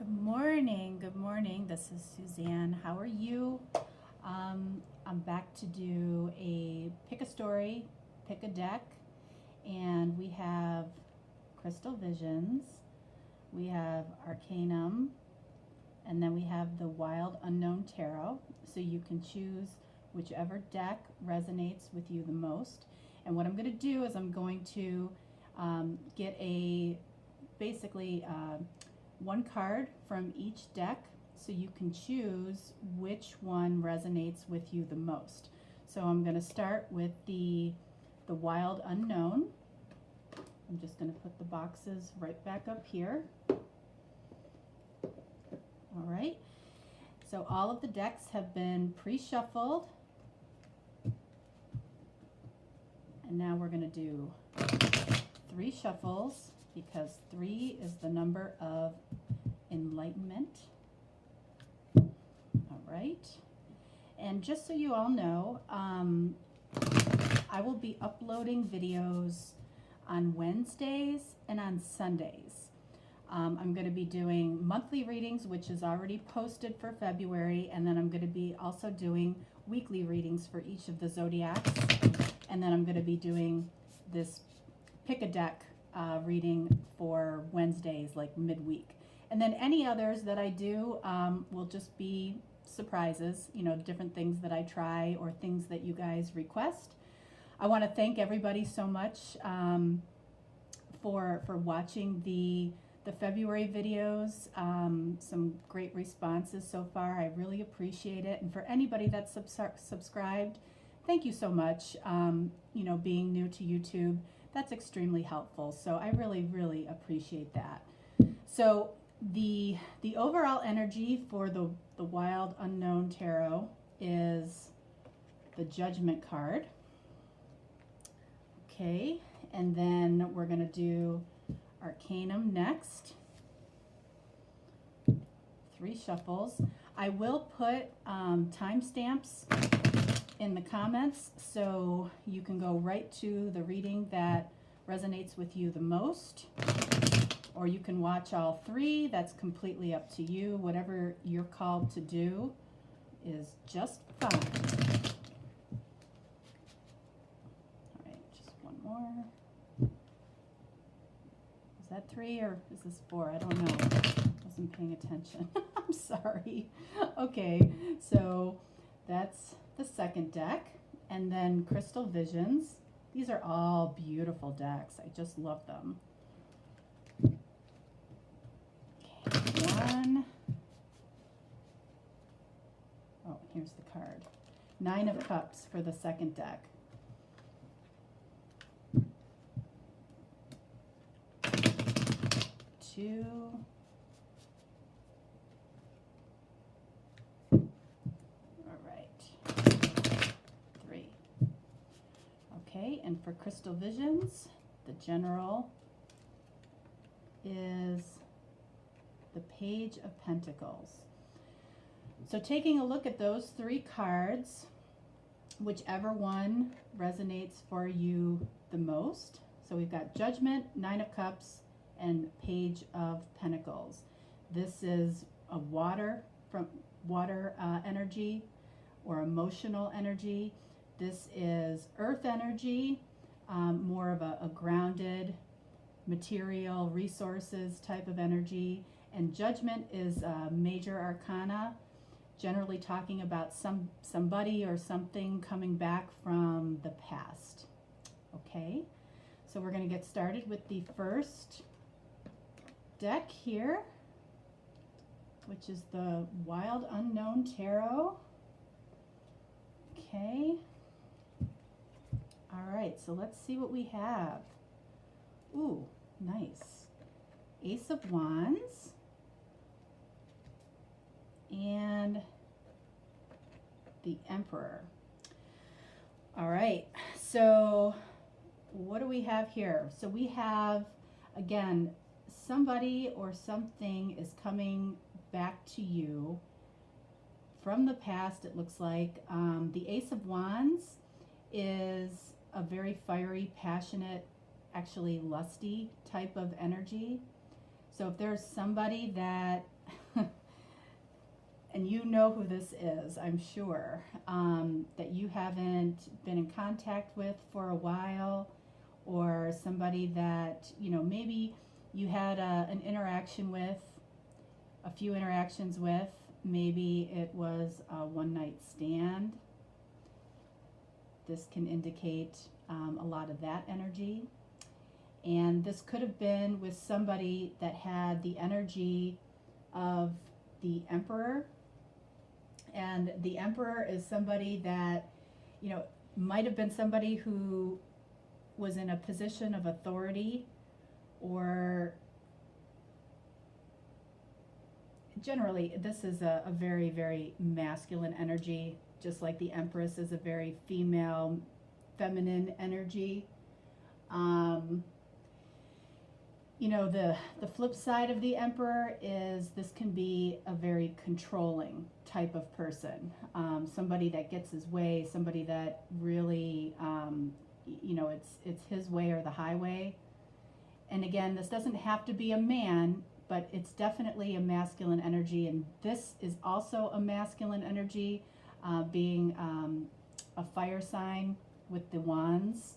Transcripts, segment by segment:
Good morning. Good morning. This is Suzanne. How are you? I'm back to do a pick a story, pick a deck, and we have Crystal Visions, we have Arcanum, and then we have the Wild Unknown Tarot. So you can choose whichever deck resonates with you the most. And what I'm going to do is I'm going to get basically one card from each deck, so you can choose which one resonates with you the most. So I'm going to start with the Wild Unknown. I'm just going to put the boxes right back up here. All right. So all of the decks have been pre-shuffled. And now we're going to do 3 shuffles, because 3 is the number of enlightenment. All right. And just so you all know, I will be uploading videos on Wednesdays and on Sundays. I'm going to be doing monthly readings, which is already posted for February, and then I'm going to be also doing weekly readings for each of the zodiacs, and then I'm going to be doing this pick a deck reading for Wednesdays, like midweek. And then any others that I do will just be surprises, different things that I try or things that you guys request. I want to thank everybody so much for watching the February videos. Some great responses so far. I really appreciate it. And for anybody that's subscribed, thank you so much. Being new to YouTube, that's extremely helpful. So I really, really appreciate that. So the overall energy for the Wild Unknown Tarot is the Judgment card. Okay, and then we're going to do Arcanum next. 3 shuffles. I will put timestamps in the comments, so you can go right to the reading that resonates with you the most, or you can watch all 3. That's completely up to you. Whatever you're called to do is just fine. All right, just one more. Is that 3 or is this 4? I don't know. I wasn't paying attention. I'm sorry. Okay, so that's the second deck, and then Crystal Visions. These are all beautiful decks. I just love them. Okay, 1. Oh, here's the card. 9 of Cups for the second deck. 2. Okay, and for Crystal Visions, the general is the Page of Pentacles. So taking a look at those 3 cards, whichever one resonates for you the most. So we've got Judgment, 9 of Cups, and Page of Pentacles. This is a water energy or emotional energy. This is earth energy, more of a grounded material resources type of energy. And Judgment is a major arcana, generally talking about somebody or something coming back from the past. Okay, so we're going to get started with the first deck here, which is the Wild Unknown Tarot. Okay. All right, so let's see what we have. Ooh, nice. Ace of Wands and the Emperor. All right, so what do we have here? So we have, again, somebody or something is coming back to you from the past, it looks like. The Ace of Wands is a very fiery, passionate, actually lusty type of energy. So if there's somebody that and you know who this is, I'm sure, that you haven't been in contact with for a while, or somebody that, maybe you had an interaction with, a few interactions with. Maybe it was a one night stand. This can indicate a lot of that energy. And this could have been with somebody that had the energy of the Emperor. And the Emperor is somebody that, might have been somebody who was in a position of authority, or generally this is a very, very masculine energy, just like the Empress is a very female, feminine energy. The flip side of the Emperor is this can be a very controlling type of person, somebody that gets his way, somebody that really, it's his way or the highway. And again, this doesn't have to be a man, but it's definitely a masculine energy, and this is also a masculine energy, being a fire sign with the wands.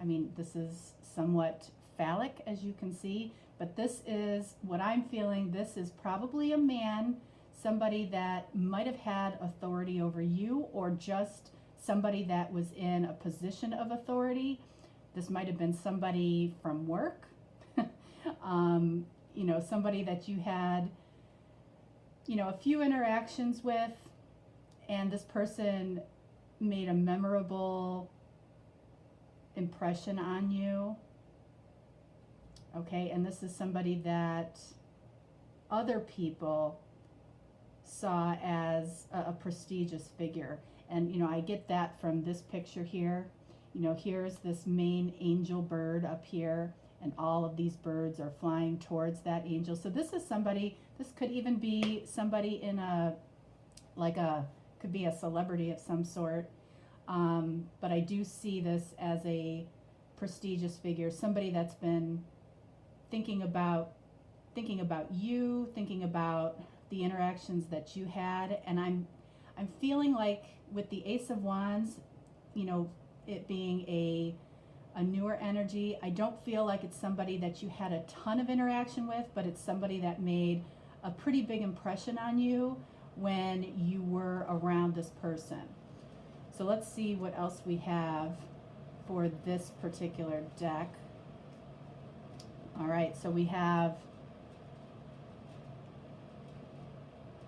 I mean, this is somewhat phallic, as you can see, but this is what I'm feeling. This is probably a man, somebody that might have had authority over you, or just somebody that was in a position of authority. This might have been somebody from work, somebody that you had, a few interactions with, and this person made a memorable impression on you. Okay, and this is somebody that other people saw as a prestigious figure. And, I get that from this picture here. Here's this main angel bird up here, and all of these birds are flying towards that angel. So this is somebody, this could even be somebody in could be a celebrity of some sort. But I do see this as a prestigious figure, somebody that's been thinking about you, thinking about the interactions that you had. And I'm feeling like with the Ace of Wands, it being a newer energy, I don't feel like it's somebody that you had a ton of interaction with, but it's somebody that made a pretty big impression on you when you were around this person. So let's see what else we have for this particular deck. All right, so we have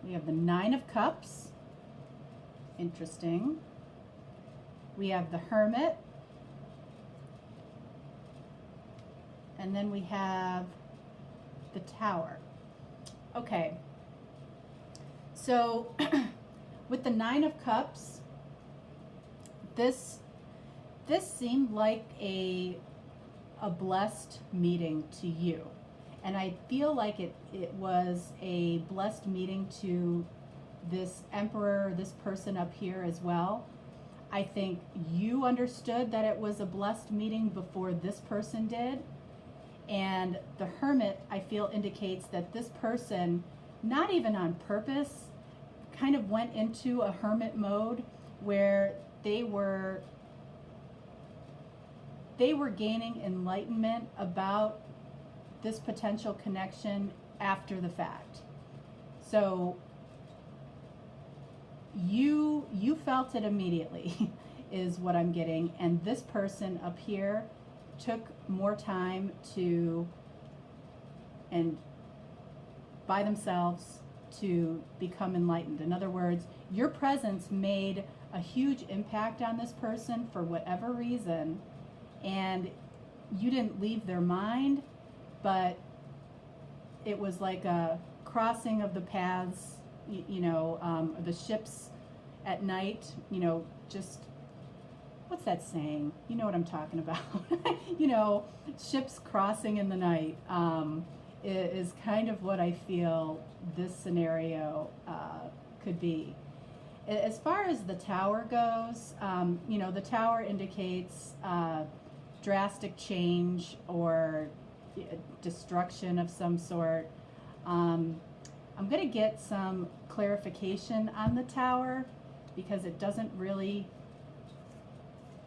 the Nine of Cups. Interesting. We have the Hermit. And then we have the Tower. Okay. So with the Nine of Cups, this seemed like a blessed meeting to you. And I feel like it was a blessed meeting to this Emperor, this person up here as well. I think you understood that it was a blessed meeting before this person did. And the Hermit, I feel, indicates that this person, not even on purpose, kind of went into a hermit mode where they were gaining enlightenment about this potential connection after the fact. So you felt it immediately is what I'm getting, and this person up here took more time and by themselves to become enlightened. In other words, your presence made a huge impact on this person for whatever reason, and you didn't leave their mind, but it was like a crossing of the paths, the ships at night, just, what's that saying? You know what I'm talking about. Ships crossing in the night is kind of what I feel this scenario could be. As far as the Tower goes, the Tower indicates drastic change or destruction of some sort. I'm going to get some clarification on the Tower because it doesn't really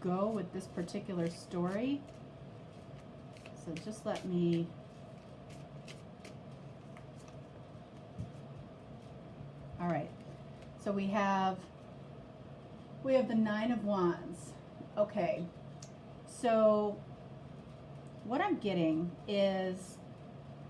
go with this particular story. So just let me all right. So we have the Nine of Wands. Okay. So what I'm getting is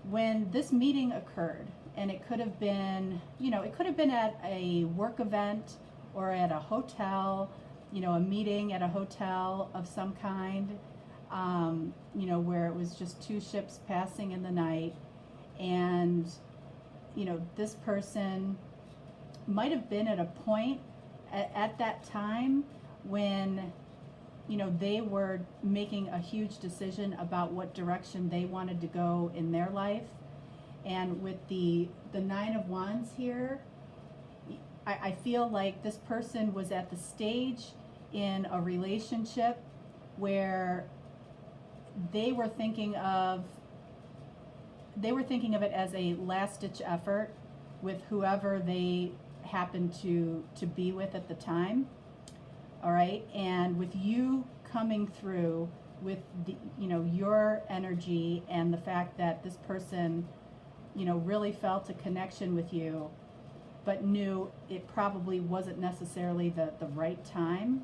when this meeting occurred, and it could have been, it could have been at a work event or at a hotel, a meeting at a hotel of some kind, where it was just two ships passing in the night. And, this person might have been at a point at that time when, they were making a huge decision about what direction they wanted to go in their life. And with the Nine of Wands here, I feel like this person was at the stage in a relationship where they were thinking of it as a last-ditch effort with whoever they happened to be with at the time. All right, and with you coming through with the, your energy and the fact that this person, really felt a connection with you, but knew it probably wasn't necessarily the right time.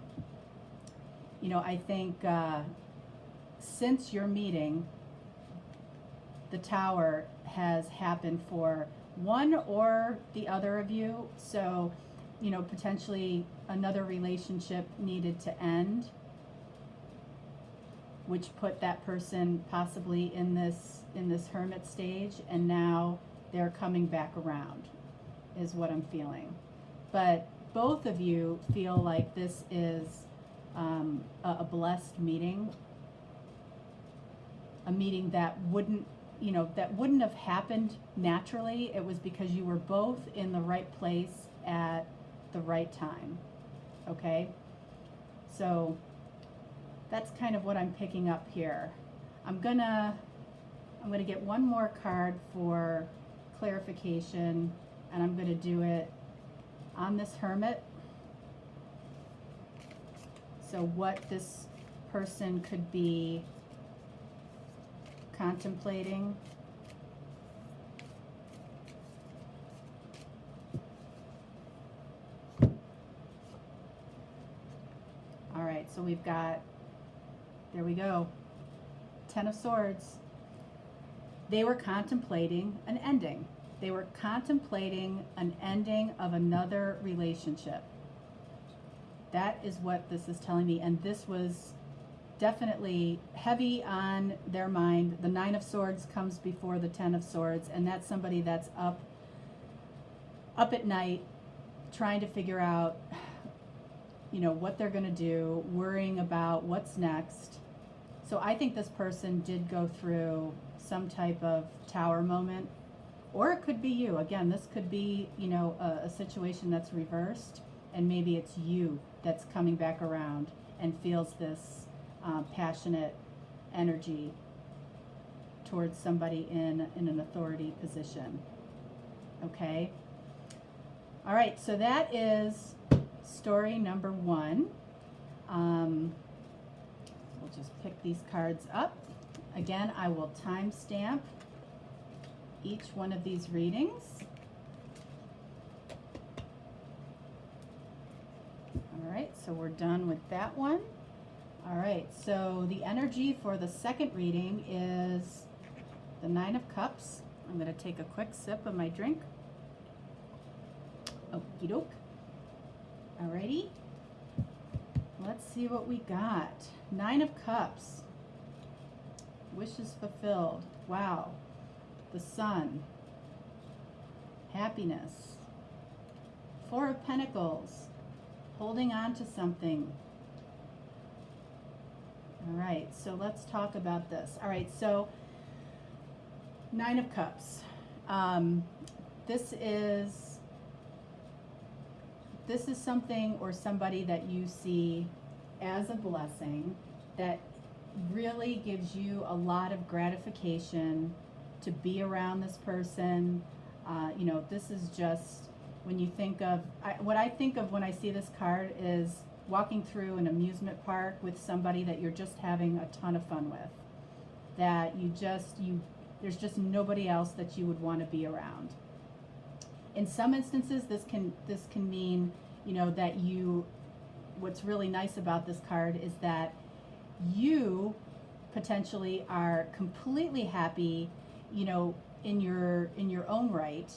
I think since your meeting, the Tower has happened for one or the other of you. So, potentially another relationship needed to end, which put that person possibly in this hermit stage, and now they're coming back around, is what I'm feeling. But both of you feel like this is a blessed meeting, a meeting that wouldn't have happened naturally. It was because you were both in the right place at the right time. Okay? So that's kind of what I'm picking up here. I'm gonna get one more card for clarification, and I'm gonna do it on this Hermit. So what this person could be contemplating. All right, so we've got, there we go, Ten of Swords. They were contemplating an ending. They were contemplating an ending of another relationship. That is what this is telling me, and this was definitely heavy on their mind. The Nine of Swords comes before the Ten of Swords, and that's somebody that's up at night trying to figure out, what they're going to do, worrying about what's next. So I think this person did go through some type of Tower moment, or it could be you. Again, this could be, a situation that's reversed, and maybe it's you that's coming back around and feels this passionate energy towards somebody in an authority position. Okay? All right, so that is story number one. We'll just pick these cards up. Again, I will timestamp each one of these readings. All right, so we're done with that one. All right, so the energy for the second reading is the Nine of Cups. I'm going to take a quick sip of my drink. Okie doke. All righty. Let's see what we got. Nine of Cups. Wishes fulfilled. Wow. The Sun. Happiness. Four of Pentacles. Holding on to something. All right, so let's talk about this. All right, so Nine of Cups. This is something or somebody that you see as a blessing that really gives you a lot of gratification to be around this person. You know, this is just when you think of, what I think of when I see this card is walking through an amusement park with somebody that you're just having a ton of fun with. That there's just nobody else that you would want to be around. In some instances, this can mean, you know, that what's really nice about this card is that you potentially are completely happy, you know, in your own right,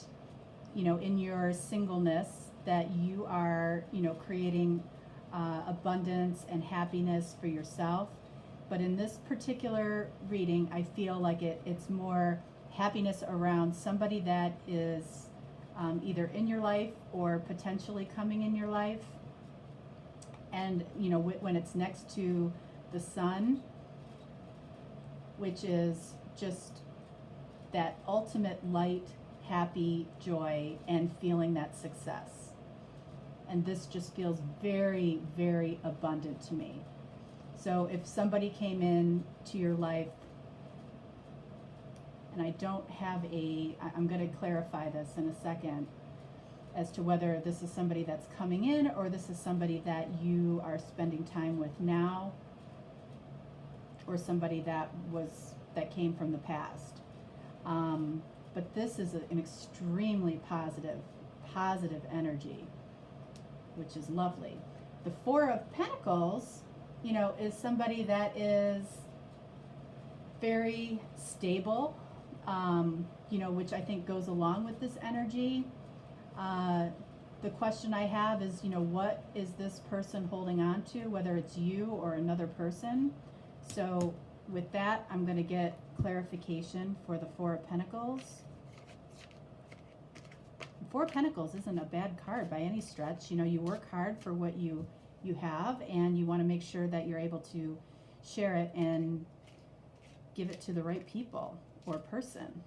you know, in your singleness, that you are, you know, creating abundance and happiness for yourself. But in this particular reading, I feel like it's more happiness around somebody that is either in your life or potentially coming in your life. And, you know, when it's next to the sun, which is just that ultimate light, happy joy, and feeling that success. And this just feels very, very abundant to me. So if somebody came in to your life, and I don't have I'm going to clarify this in a second as to whether this is somebody that's coming in or this is somebody that you are spending time with now, or somebody that came from the past. But this is an extremely positive energy, which is lovely. The Four of Pentacles, you know, is somebody that is very stable, you know, which I think goes along with this energy. The question I have is, you know, what is this person holding on to, whether it's you or another person? So with that, I'm going to get clarification for the Four of Pentacles. The Four of Pentacles isn't a bad card by any stretch. You know, you work hard for what you have, and you want to make sure that you're able to share it and give it to the right people or person.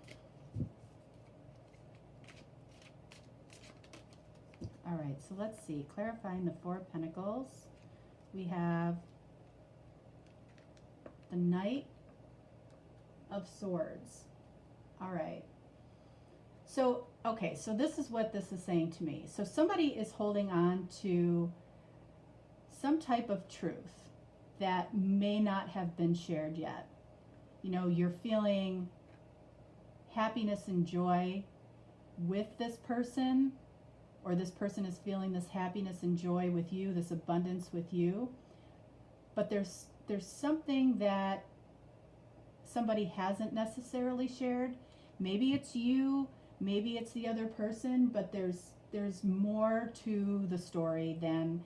All right, so let's see. Clarifying the Four of Pentacles, we have the Knight of Swords. All right. So, okay, so this is what this is saying to me. So somebody is holding on to some type of truth that may not have been shared yet. You know, you're feeling happiness and joy with this person, or this person is feeling this happiness and joy with you, this abundance with you. But there's something that somebody hasn't necessarily shared. Maybe it's you, maybe it's the other person, but there's more to the story than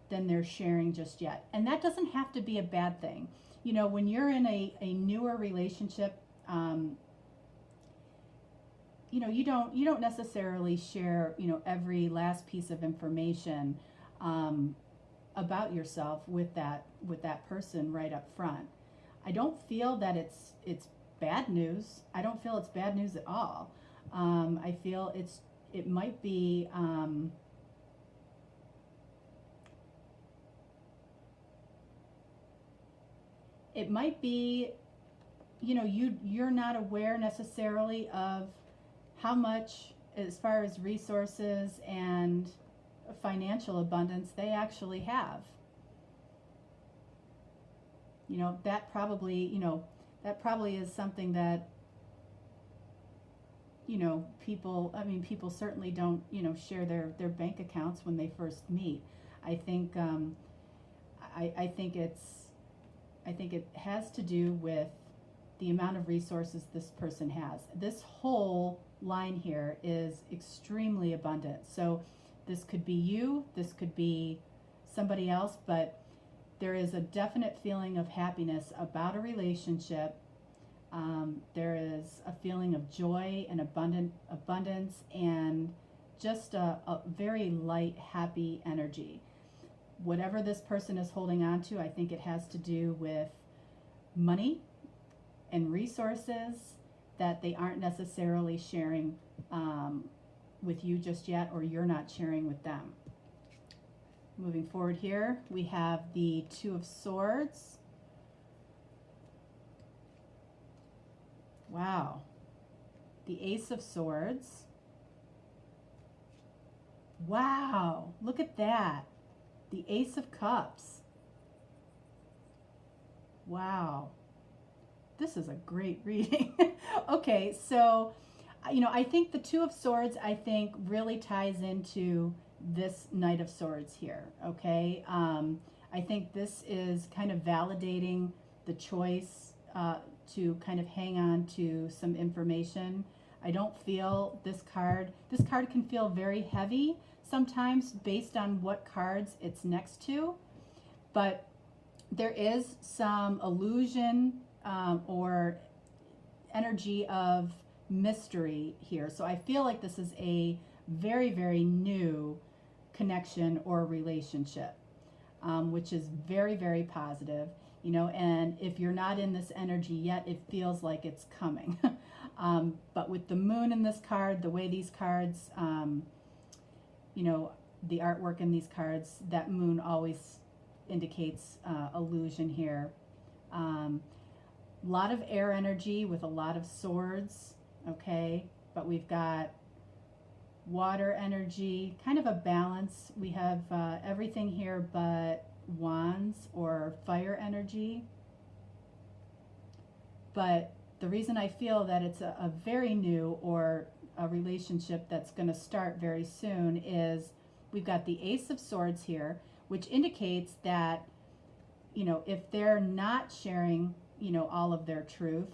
they're sharing just yet. And that doesn't have to be a bad thing. You know, when you're in a newer relationship, you know, you don't necessarily share, you know, every last piece of information about yourself with that person right up front. I don't feel that it's bad news. I don't feel it's bad news at all. I feel it might be you know, you're not aware necessarily of how much, as far as resources and financial abundance, they actually have. You know, that probably is something that, you know, people certainly don't, you know, share their bank accounts when they first meet. I think I think it has to do with the amount of resources this person has. This whole line here is extremely abundant. So this could be you, this could be somebody else, but there is a definite feeling of happiness about a relationship. There is a feeling of joy and abundance and just a very light, happy energy. Whatever this person is holding on to, I think it has to do with money and resources that they aren't necessarily sharing with you just yet, or you're not sharing with them. Moving forward here, we have the Two of Swords. Wow. The Ace of Swords. Wow, look at that. The Ace of Cups. Wow. This is a great reading. Okay, so, I think the Two of Swords, I think, really ties into this Knight of Swords here, okay? I think this is kind of validating the choice to kind of hang on to some information. I don't feel this card can feel very heavy sometimes based on what cards it's next to, but there is some illusion or energy of mystery here. So I feel like this is a very, very new connection or relationship, which is very, very positive. And if you're not in this energy yet, it feels like it's coming. But with the moon in this card, the way these cards, the artwork in these cards, that moon always indicates illusion here. Lot of air energy with a lot of swords, okay? But we've got water energy, kind of a balance. We have everything here but wands or fire energy. But the reason I feel that it's a very new or a relationship that's going to start very soon is we've got the Ace of Swords here, which indicates that, if they're not sharing, all of their truth,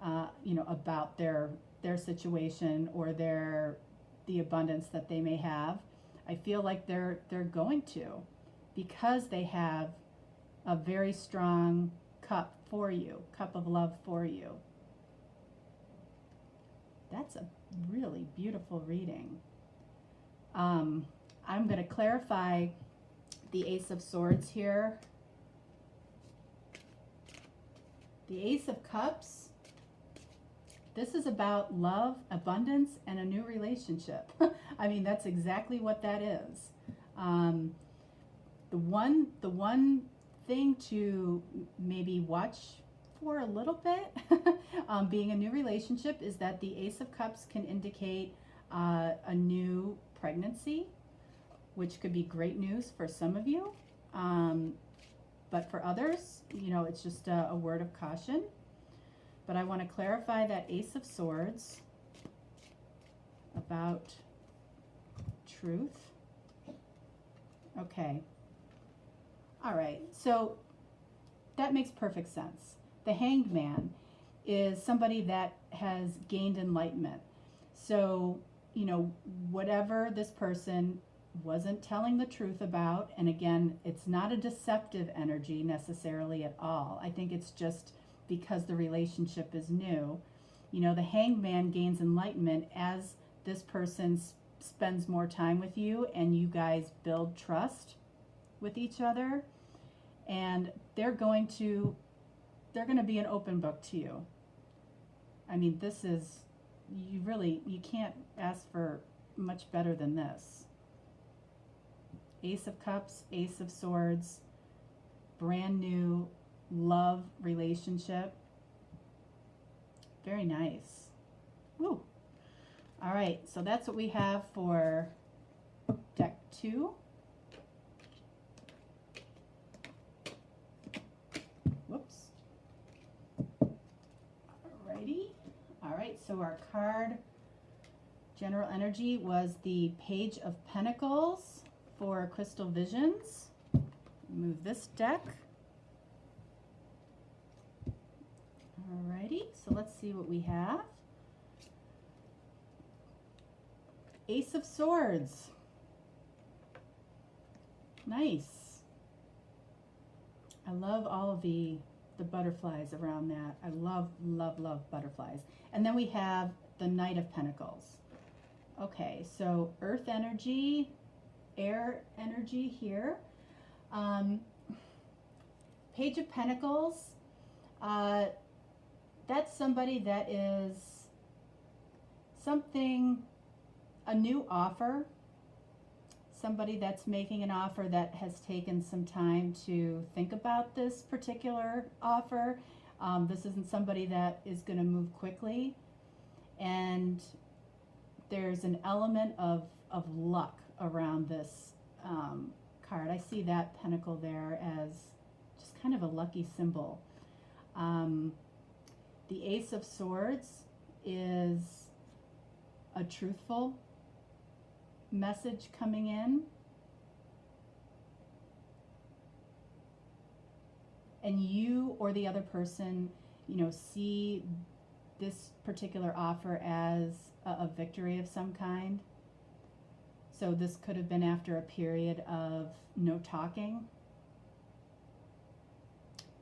about their situation or the abundance that they may have, I feel like they're going to, because they have a very strong cup for you, cup of love for you. That's a really beautiful reading. I'm going to clarify the Ace of Swords here. The Ace of Cups, this is about love, abundance, and a new relationship. I mean, that's exactly what that is. The one thing to maybe watch for a little bit, being a new relationship, is that the Ace of Cups can indicate a new pregnancy, which could be great news for some of you. But for others, it's just a word of caution. But I want to clarify that Ace of Swords about truth. Okay. All right. So that makes perfect sense. The Hanged Man is somebody that has gained enlightenment. So, whatever this person wasn't telling the truth about, and again, it's not a deceptive energy necessarily at all. I think it's just because the relationship is new. The Hanged Man gains enlightenment as this person spends more time with you and you guys build trust with each other, and they're going to be an open book to you. I mean, this is, you can't ask for much better than this. Ace of Cups, Ace of Swords, brand new love relationship. Very nice. Woo. All right, so that's what we have for deck 2. Whoops. Alrighty. All right, so our card general energy was the Page of Pentacles for Crystal Visions. Move this deck. Alrighty, so let's see what we have. Ace of Swords. Nice. I love all of the butterflies around that. I love, love, love butterflies. And then we have the Knight of Pentacles. Okay, so earth energy, air energy here. Page of Pentacles, that's somebody that is a new offer, somebody that's making an offer that has taken some time to think about this particular offer. This isn't somebody that is going to move quickly. And there's an element of luck around this card. I see that pentacle there as just kind of a lucky symbol. The Ace of Swords is a truthful message coming in. And you or the other person, you know, see this particular offer as a victory of some kind. So this could have been after a period of no talking.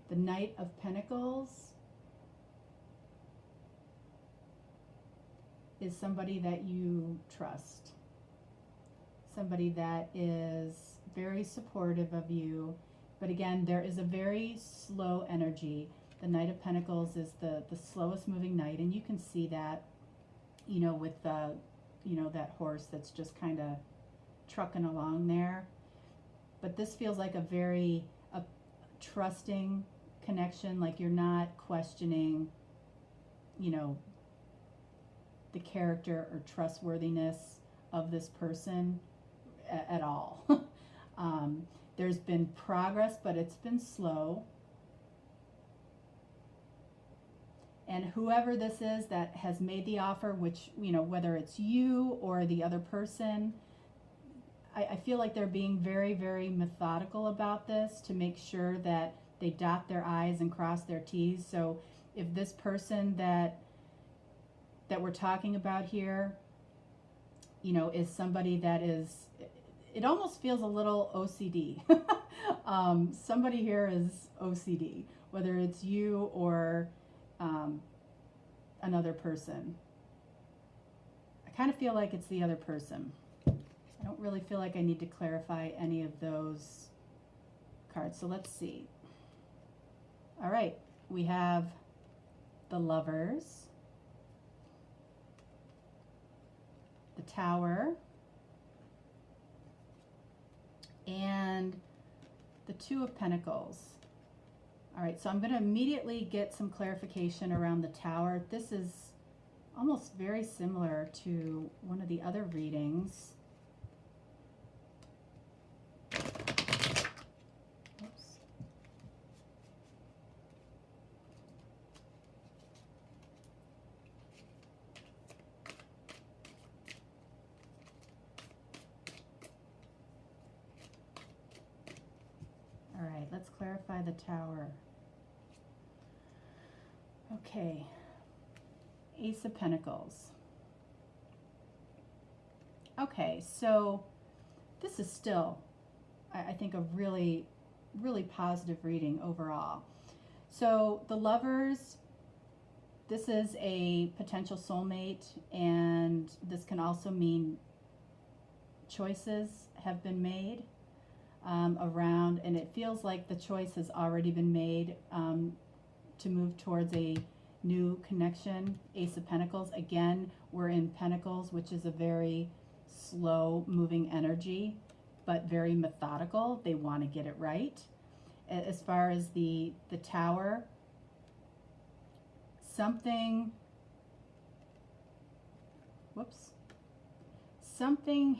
The Knight of Pentacles is somebody that you trust. Somebody that is very supportive of you. But again, there is a very slow energy. The Knight of Pentacles is the slowest moving knight, and you can see that, you know, with the, you know, that horse that's just kind of trucking along there. But this feels like a very trusting connection, like you're not questioning, you know, the character or trustworthiness of this person at all. There's been progress, but it's been slow. And whoever this is that has made the offer, which, you know, whether it's you or the other person, I feel like they're being very, very methodical about this to make sure that they dot their I's and cross their T's. So if this person that we're talking about here, you know, is somebody that is, it almost feels a little OCD. Somebody here is OCD, whether it's you or another person. I kind of feel like it's the other person. I don't really feel like I need to clarify any of those cards. So let's see. All right, we have the Lovers, the Tower, and the Two of Pentacles. All right, so I'm going to immediately get some clarification around the Tower. This is almost very similar to one of the other readings. Oops. All right, let's clarify the Tower. Okay, Ace of Pentacles. Okay, so this is still, I think, a really, really positive reading overall. So the Lovers, this is a potential soulmate, and this can also mean choices have been made around, and it feels like the choice has already been made to move towards a new connection. Ace of Pentacles, again, we're in Pentacles, which is a very slow moving energy, but very methodical. They want to get it right. As far as the Tower, something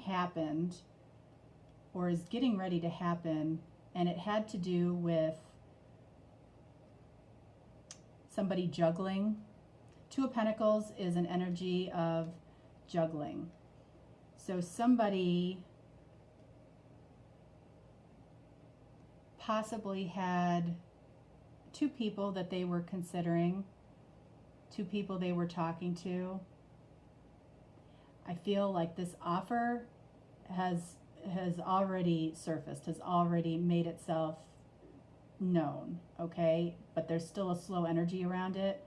happened or is getting ready to happen, and it had to do with somebody juggling. Two of Pentacles is an energy of juggling. So somebody possibly had two people that they were considering, two people they were talking to. I feel like this offer has already surfaced, has already made itself known, okay? But there's still a slow energy around it.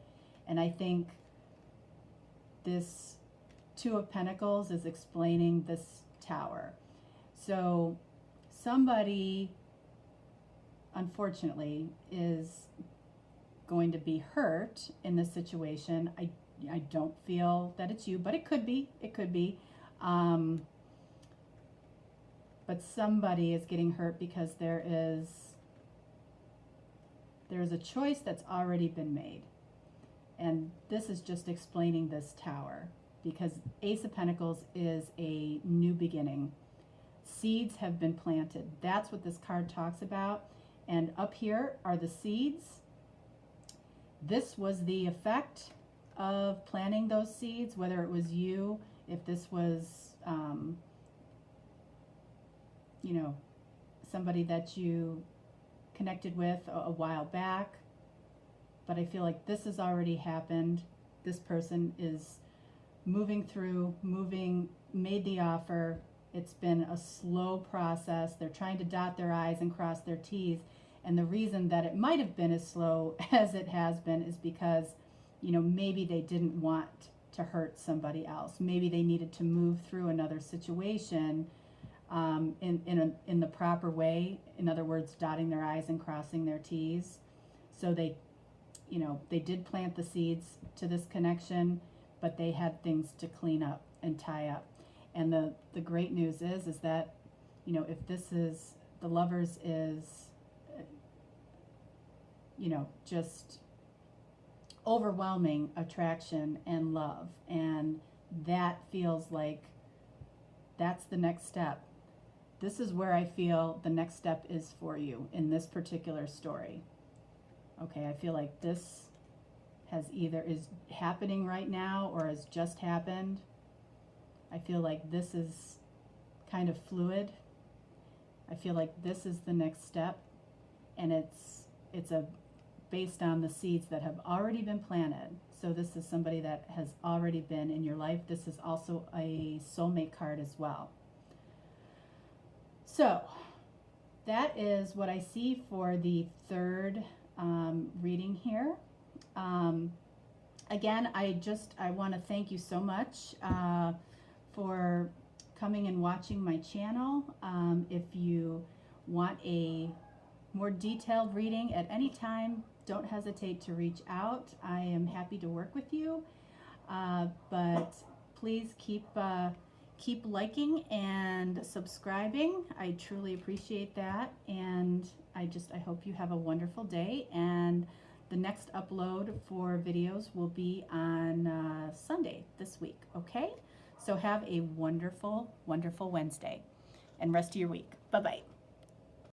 And I think this Two of Pentacles is explaining this Tower. So somebody, unfortunately, is going to be hurt in this situation. I don't feel that it's you, but it could be. It could be. But somebody is getting hurt because there is a choice that's already been made. And this is just explaining this Tower, because Ace of Pentacles is a new beginning. Seeds have been planted. That's what this card talks about. And up here are the seeds. This was the effect of planting those seeds, whether it was you, if this was, you know, somebody that you connected with a while back. But I feel like this has already happened. This person is moving through, made the offer. It's been a slow process. They're trying to dot their I's and cross their T's. And the reason that it might have been as slow as it has been is because, you know, maybe they didn't want to hurt somebody else. Maybe they needed to move through another situation in the proper way. In other words, dotting their I's and crossing their T's. So they, you know, they did plant the seeds to this connection, but they had things to clean up and tie up. And the great news is that, you know, if this is, the Lovers is, you know, just overwhelming attraction and love. And that feels like that's the next step. This is where I feel the next step is for you in this particular story. Okay, I feel like this has either is happening right now or has just happened. I feel like this is kind of fluid. I feel like this is the next step, and it's based on the seeds that have already been planted. So this is somebody that has already been in your life. This is also a soulmate card as well. So that is what I see for the third reading here. Again, I want to thank you so much for coming and watching my channel. If you want a more detailed reading at any time, don't hesitate to reach out. I am happy to work with you, but please keep liking and subscribing. I truly appreciate that, and I hope you have a wonderful day. And the next upload for videos will be on Sunday this week, okay? So have a wonderful, wonderful Wednesday and rest of your week. Bye-bye.